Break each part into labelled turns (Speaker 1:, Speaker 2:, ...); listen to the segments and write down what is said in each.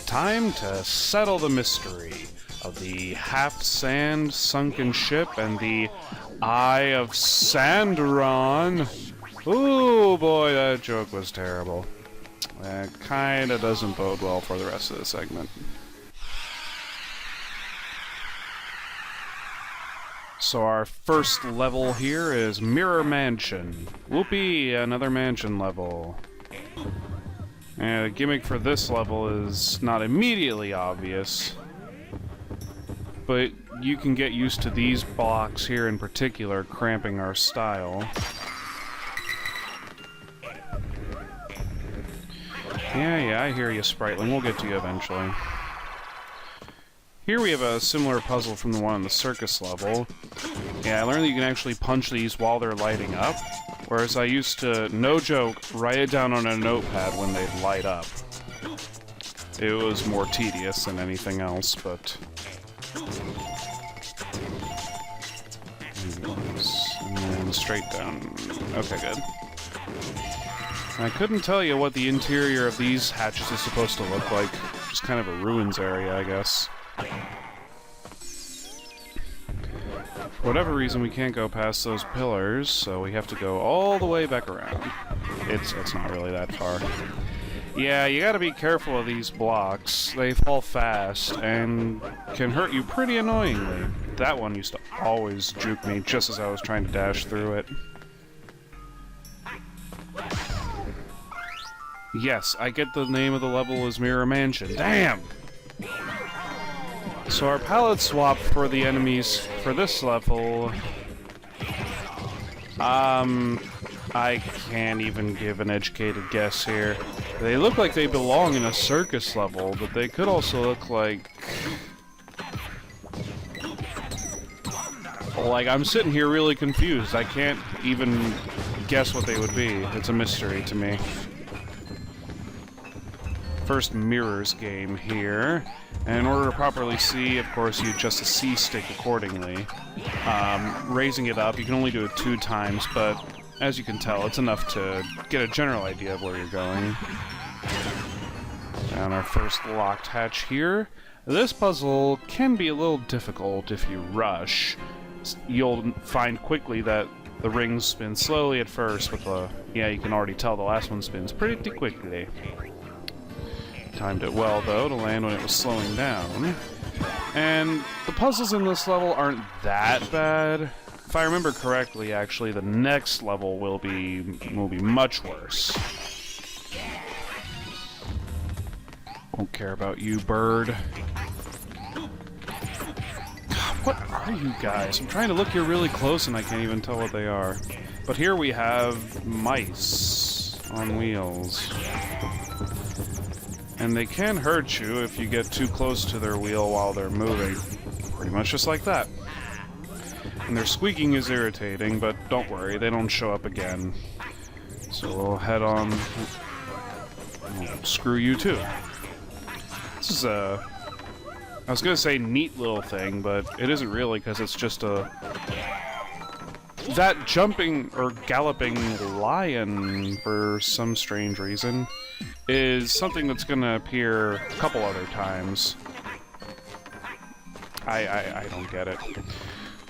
Speaker 1: time to settle the mystery of the half-sand sunken ship and the Eye of Sandaron. Ooh, boy, that joke was terrible. That kinda doesn't bode well for the rest of the segment. So our first level here is Mirror Mansion. Whoopee, another mansion level. And the gimmick for this level is not immediately obvious, but you can get used to these blocks here in particular cramping our style. Yeah, I hear you, Spriteling. We'll get to you eventually. Here we have a similar puzzle from the one on the circus level. Yeah, I learned that you can actually punch these while they're lighting up, whereas I used to, no joke, write it down on a notepad when they'd light up. It was more tedious than anything else, but... And then straight down. Okay, good. I couldn't tell you what the interior of these hatches is supposed to look like. Just kind of a ruins area, I guess. For whatever reason, we can't go past those pillars, so we have to go all the way back around. It's not really that far. Yeah, you gotta be careful of these blocks. They fall fast and can hurt you pretty annoyingly. That one used to always juke me just as I was trying to dash through it. Yes, I get the name of the level is Mirror Mansion. Damn! So our palette swap for the enemies for this level... I can't even give an educated guess here. They look like they belong in a circus level, but they could also look like... Like, I'm sitting here really confused. I can't even guess what they would be. It's a mystery to me. First mirrors game here. And in order to properly see, of course, you adjust the C stick accordingly. Raising it up, you can only do it 2 times, but as you can tell, it's enough to get a general idea of where you're going. And our first locked hatch here. This puzzle can be a little difficult if you rush. You'll find quickly that the rings spin slowly at first, but yeah, you can already tell the last one spins pretty quickly. Timed it well, though, to land when it was slowing down. And the puzzles in this level aren't that bad. If I remember correctly, actually, the next level will be much worse. Won't care about you, bird. God, what are you guys? I'm trying to look here really close and I can't even tell what they are. But here we have mice on wheels. And they can hurt you if you get too close to their wheel while they're moving. Pretty much just like that. And their squeaking is irritating, but don't worry, they don't show up again. So we'll head on... Screw you too. This is a... I was gonna say neat little thing, but it isn't really, because it's just a... That jumping or galloping lion, for some strange reason, is something that's gonna appear a couple other times. I don't get it.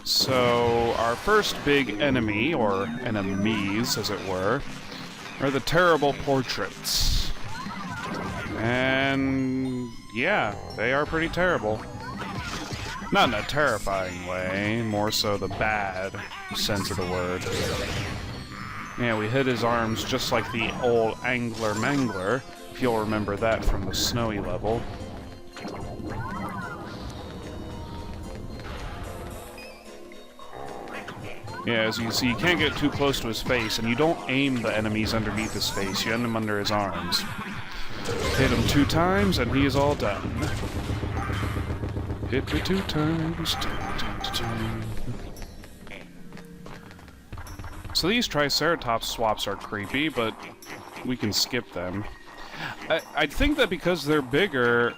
Speaker 1: So, our first big enemy, or enemies, as it were, are the terrible portraits. And yeah, they are pretty terrible. Not in a terrifying way, more so the bad sense of the word. Yeah, we hit his arms just like the old Angler Mangler, if you'll remember that from the snowy level. Yeah, as you can see, you can't get too close to his face, and you don't aim the enemies underneath his face, you end them under his arms. Hit him 2 times, and he is all done. Hit me 2 times. So these Triceratops swaps are creepy, but we can skip them. I think that because they're bigger,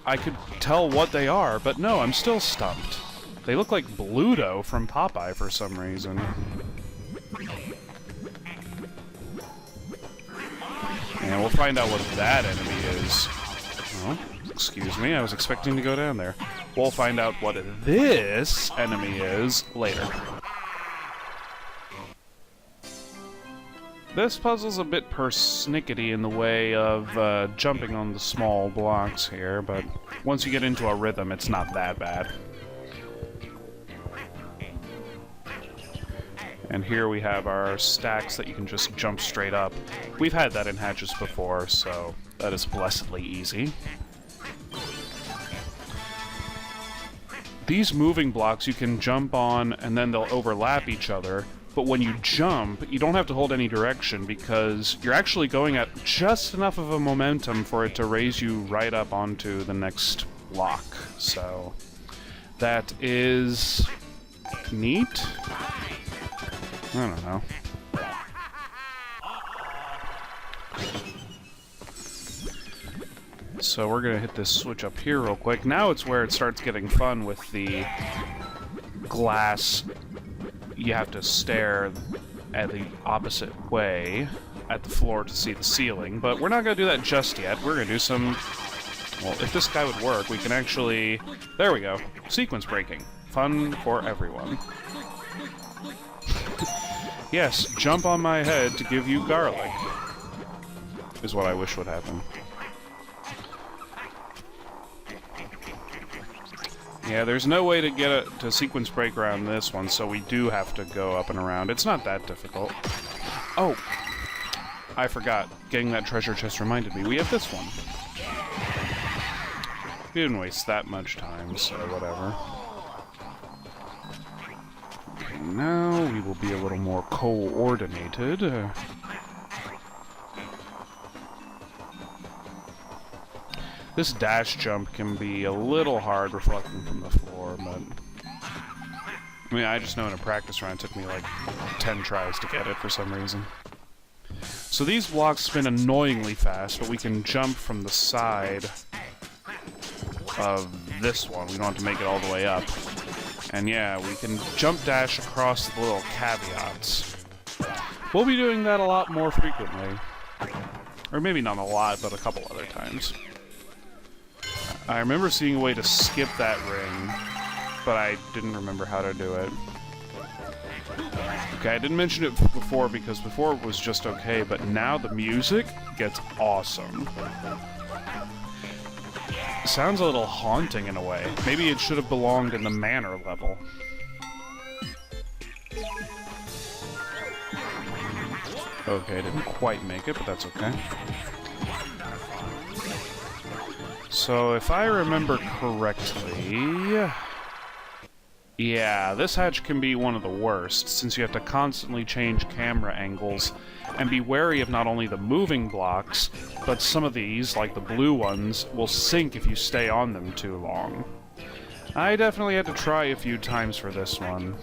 Speaker 1: I could tell what they are, but no, I'm still stumped. They look like Bluto from Popeye for some reason. And we'll find out what that enemy is. Oh. Excuse me, I was expecting to go down there. We'll find out what this enemy is later. This puzzle's a bit persnickety in the way of jumping on the small blocks here, but once you get into a rhythm, it's not that bad. And here we have our stacks that you can just jump straight up. We've had that in hatches before, so that is blessedly easy. These moving blocks you can jump on and then they'll overlap each other, but when you jump, you don't have to hold any direction because you're actually going at just enough of a momentum for it to raise you right up onto the next block. So that is neat. I don't know. So we're gonna hit this switch up here real quick. Now it's where it starts getting fun with the glass. You have to stare at the opposite way at the floor to see the ceiling, but we're not gonna do that just yet. We're gonna do some... Well, if this guy would work, we can actually... There we go. Sequence breaking. Fun for everyone. Yes, jump on my head to give you garlic. Is what I wish would happen. Yeah, there's no way to get to sequence break around this one, so we do have to go up and around. It's not that difficult. Oh! I forgot. Getting that treasure chest reminded me. We have this one. We didn't waste that much time, so whatever. Okay, now we will be a little more coordinated. This dash jump can be a little hard reflecting from the floor, but... I mean, I just know in a practice run it took me like 10 tries to get it for some reason. So these blocks spin annoyingly fast, but we can jump from the side of this one. We don't have to make it all the way up. And yeah, we can jump dash across the little caveats. We'll be doing that a lot more frequently. Or maybe not a lot, but a couple other times. I remember seeing a way to skip that ring, but I didn't remember how to do it. Okay, I didn't mention it before because before it was just okay, but now the music gets awesome. It sounds a little haunting in a way. Maybe it should have belonged in the manor level. Okay, didn't quite make it, but that's okay. So, if I remember correctly... Yeah, this hatch can be one of the worst, since you have to constantly change camera angles, and be wary of not only the moving blocks, but some of these, like the blue ones, will sink if you stay on them too long. I definitely had to try a few times for this one.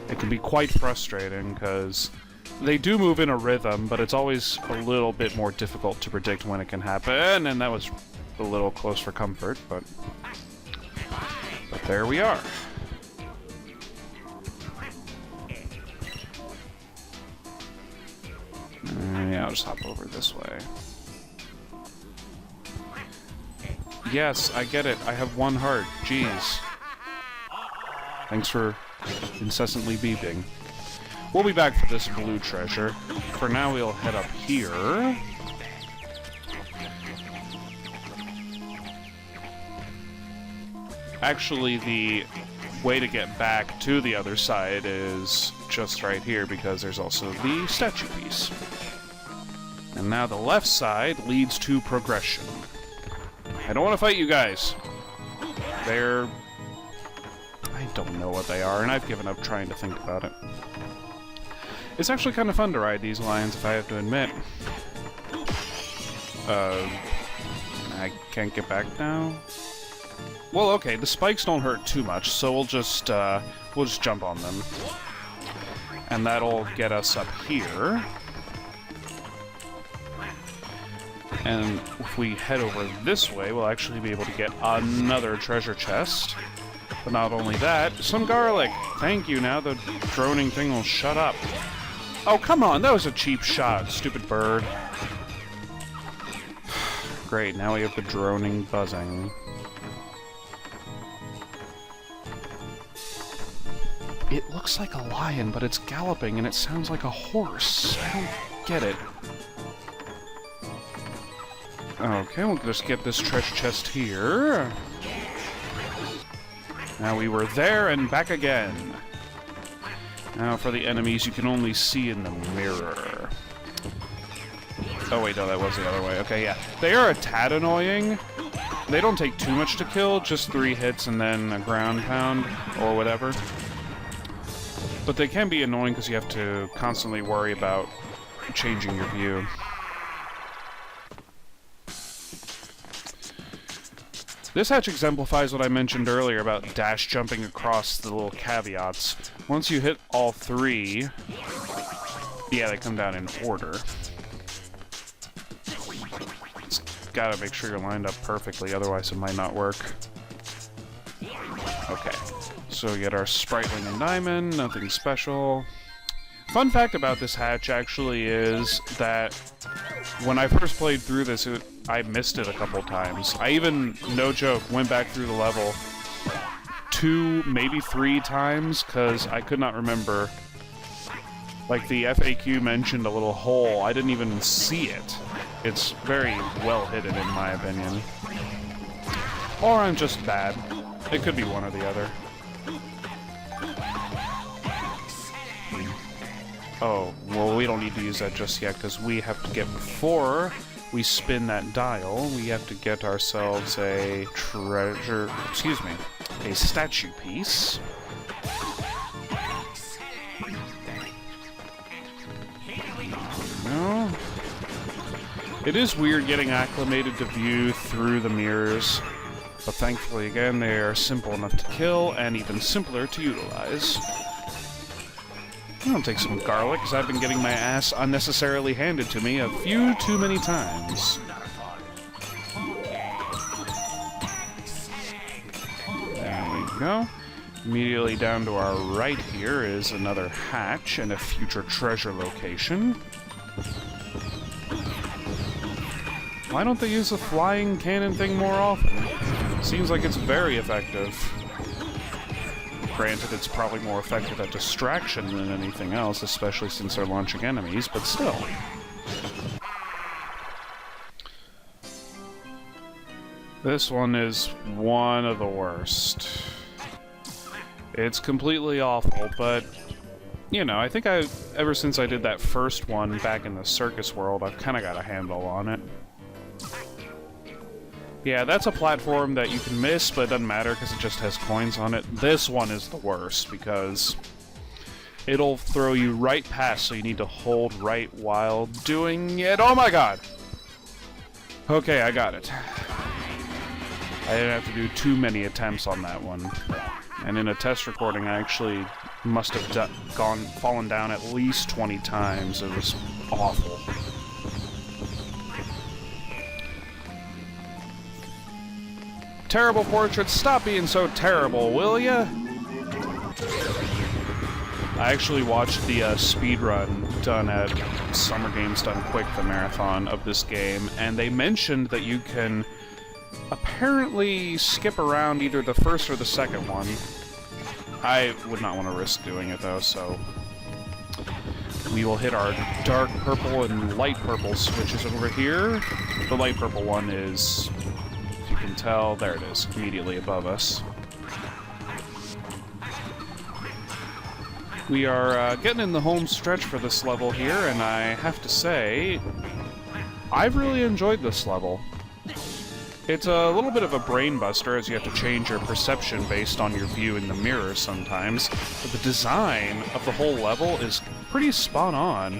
Speaker 1: It can be quite frustrating, because they do move in a rhythm, but it's always a little bit more difficult to predict when it can happen, and that was a little close for comfort, but there we are. Yeah, I'll just hop over this way. Yes, I get it. I have one heart. Jeez. Thanks for incessantly beeping. We'll be back for this blue treasure. For now, we'll head up here. Actually, the way to get back to the other side is just right here, because there's also the statue piece. And now the left side leads to progression. I don't want to fight you guys. They're... I don't know what they are, and I've given up trying to think about it. It's actually kind of fun to ride these lions, if I have to admit. I can't get back now? Well, okay, the spikes don't hurt too much, so we'll just jump on them. And that'll get us up here. And if we head over this way, we'll actually be able to get another treasure chest. But not only that, some garlic! Thank you, now the droning thing will shut up. Oh, come on, that was a cheap shot, stupid bird. Great, now we have the droning buzzing. It looks like a lion, but it's galloping, and it sounds like a horse. I don't get it. Okay, we'll just get this treasure chest here. Now we were there and back again. Now for the enemies you can only see in the mirror. Oh wait, no, that was the other way. Okay, yeah. They are a tad annoying. They don't take too much to kill, just 3 hits and then a ground pound, or whatever. But they can be annoying because you have to constantly worry about changing your view. This hatch exemplifies what I mentioned earlier about dash jumping across the little caveats. Once you hit all 3, yeah, they come down in order. Just gotta make sure you're lined up perfectly, otherwise it might not work. Okay, so we get our Spriteling and Diamond, nothing special. Fun fact about this hatch actually is that when I first played through this, I missed it a couple times. I even, no joke, went back through the level 2, maybe 3 times, because I could not remember. Like, the FAQ mentioned a little hole. I didn't even see it. It's very well hidden, in my opinion. Or I'm just bad. It could be one or the other. Oh, well, we don't need to use that just yet, because we have to get, before we spin that dial, we have to get ourselves a treasure, excuse me, a statue piece. No. It is weird getting acclimated to view through the mirrors, but thankfully, again, they are simple enough to kill, and even simpler to utilize. I'll take some garlic, because I've been getting my ass unnecessarily handed to me a few too many times. There we go. Immediately down to our right here is another hatch and a future treasure location. Why don't they use the flying cannon thing more often? Seems like it's very effective. Granted, it's probably more effective at distraction than anything else, especially since they're launching enemies, but still. This one is one of the worst. It's completely awful, but, you know, I think ever since I did that first one back in the circus world, I've kind of got a handle on it. Yeah, that's a platform that you can miss, but it doesn't matter because it just has coins on it. This one is the worst because it'll throw you right past, so you need to hold right while doing it. Oh my god! Okay, I got it. I didn't have to do too many attempts on that one. And in a test recording, I actually must have fallen down at least 20 times. It was awful. Terrible portraits, stop being so terrible, will ya? I actually watched the speedrun done at Summer Games Done Quick, the marathon of this game, and they mentioned that you can apparently skip around either the first or the second one. I would not want to risk doing it, though, so we will hit our dark purple and light purple switches over here. The light purple one is... you can tell, there it is, immediately above us. We are getting in the home stretch for this level here, and I have to say, I've really enjoyed this level. It's a little bit of a brain buster, as you have to change your perception based on your view in the mirror sometimes, but the design of the whole level is pretty spot on.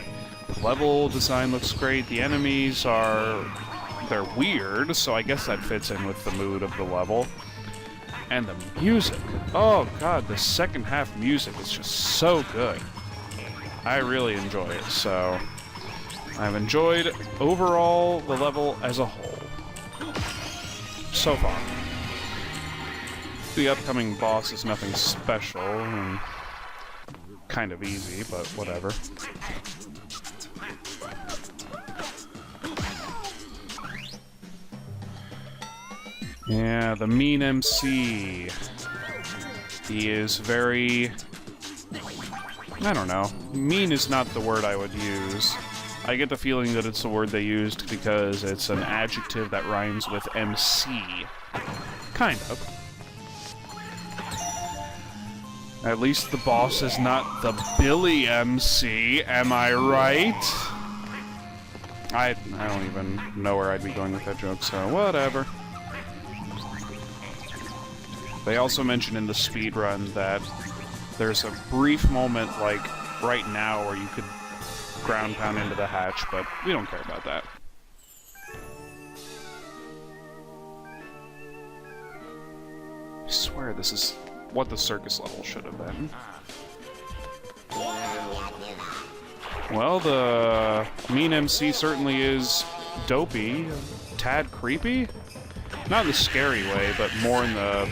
Speaker 1: The level design looks great, the enemies are... they're weird, so I guess that fits in with the mood of the level. And the music. Oh god, the second half music is just so good. I really enjoy it, so... I've enjoyed, overall, the level as a whole. So far. The upcoming boss is nothing special, and kind of easy, but whatever. Yeah, the mean MC. He is very... I don't know. Mean is not the word I would use. I get the feeling that it's the word they used because it's an adjective that rhymes with MC. Kind of. At least the boss is not the Billy MC, am I right? I don't even know where I'd be going with that joke, so whatever. They also mentioned in the speedrun that there's a brief moment, like, right now where you could ground pound into the hatch, but we don't care about that. I swear this is what the circus level should have been. Well, the mean MC certainly is dopey, tad creepy. Not in the scary way, but more in the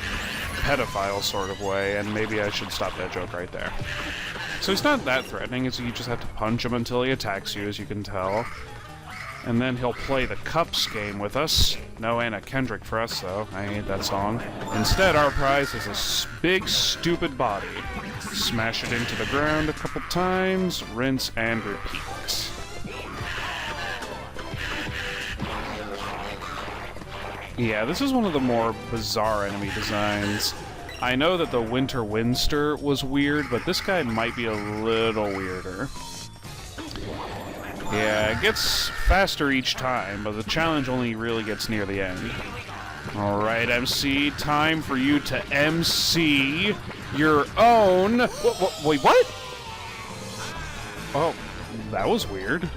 Speaker 1: pedophile sort of way, and maybe I should stop that joke right there. So he's not that threatening, you just have to punch him until he attacks you, as you can tell. And then he'll play the Cups game with us. No Anna Kendrick for us, though. I hate that song. Instead, our prize is a big, stupid body. Smash it into the ground a couple times, rinse and repeat. Yeah, this is one of the more bizarre enemy designs. I know that the Winter Windster was weird, but this guy might be a little weirder. Yeah, it gets faster each time, but the challenge only really gets near the end. Alright, MC, time for you to MC your own... Wait, what? Oh, that was weird.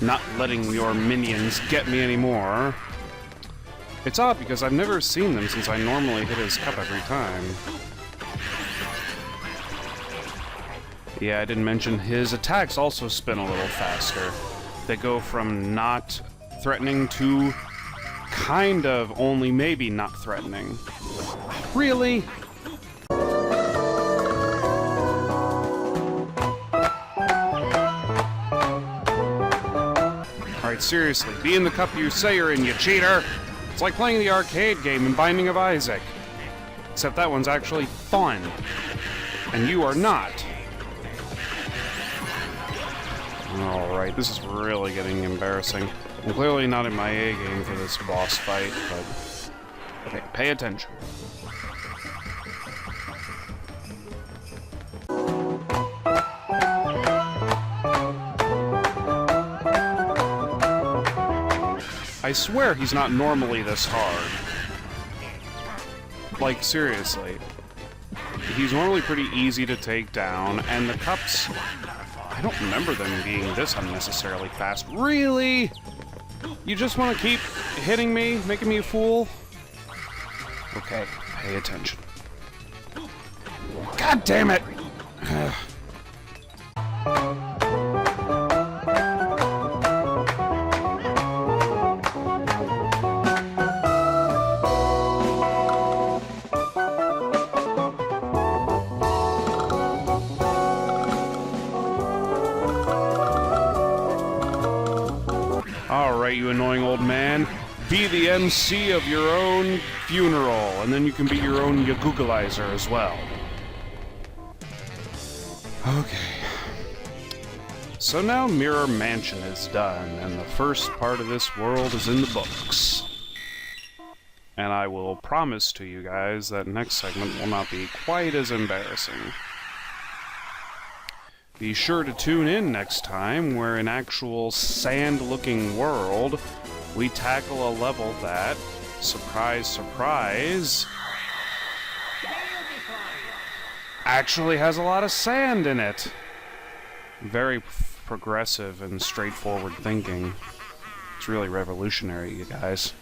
Speaker 1: Not letting your minions get me anymore. It's odd because I've never seen them since I normally hit his cup every time. Yeah, I didn't mention his attacks also spin a little faster. They go from not threatening to kind of only maybe not threatening. Really? Alright, seriously, be in the cup you say you're in, you cheater! It's like playing the arcade game in Binding of Isaac. Except that one's actually fun. And you are not. Alright, this is really getting embarrassing. I'm clearly not in my A game for this boss fight, but... okay, pay attention. I swear he's not normally this hard. Like, seriously. He's normally pretty easy to take down, and the cups... I don't remember them being this unnecessarily fast. Really? You just want to keep hitting me, making me a fool? Okay, pay attention. God damn it! Alright, you annoying old man. Be the MC of your own funeral, and then you can be your own Yagoogleizer as well. Okay. So now Mirror Mansion is done, and the first part of this world is in the books. And I will promise to you guys that next segment will not be quite as embarrassing. Be sure to tune in next time, where in actual sand-looking world, we tackle a level that, surprise, surprise, actually has a lot of sand in it. Very progressive and straightforward thinking. It's really revolutionary, you guys.